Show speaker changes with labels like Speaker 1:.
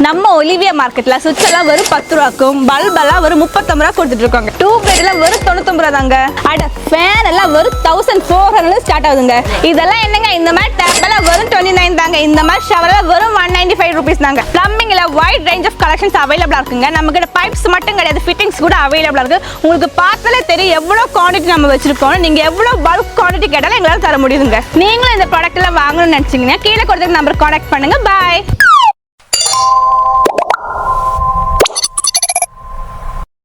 Speaker 1: நம்ம ஒலிவியா மார்க்கெட்ல சுவிட்ச் எல்லாம் வெறும் 10 ரூபாய்க்கும் பல்ப் எல்லாம் வெறும் 39 ரூபாய் கொடுத்துட்டு இருக்காங்க. டியூப் லைட் எல்லாம் வெறும் 99 ரூபாய் தாங்க. அட ஃபேன் எல்லாம் வெறும் 1400 ஸ்டார்ட் ஆகுதுங்க. இதெல்லாம் என்னங்க, இந்த மாதிரி டேப் எல்லாம் வெறும் 29 தாங்க. இந்த மாதிரி ஷவர் எல்லாம் வெறும் 195 ரூபீஸ் தாங்க. பிளம்பிங்ல வைட் ரேஞ்ச் ஆஃப் கலெக்ஷன்ஸ் அவைலபிளா இருக்குங்க. நம்ம கிட்ட பைப்ஸ் மட்டும் கிடையாது, ஃபிட்டிங்ஸ் கூட அவைலபிளா இருக்கு. உங்களுக்கு பார்த்தாலே தெரியும் எவ்வளவு குவாண்டிட்டி நம்ம வச்சிருக்கோம். நீங்க எவ்வளவு பல்க் குவாண்டிட்டி கேட்டாலும் எங்களால தர முடியுதுங்க. நீங்களும் இந்த ப்ராடக்ட் எல்லாம் வாங்கணும்னு நினைச்சீங்கன்னா கீழே கொடுத்த நம்பர் கான்டாக்ட் பண்ணுங்க. பாய்.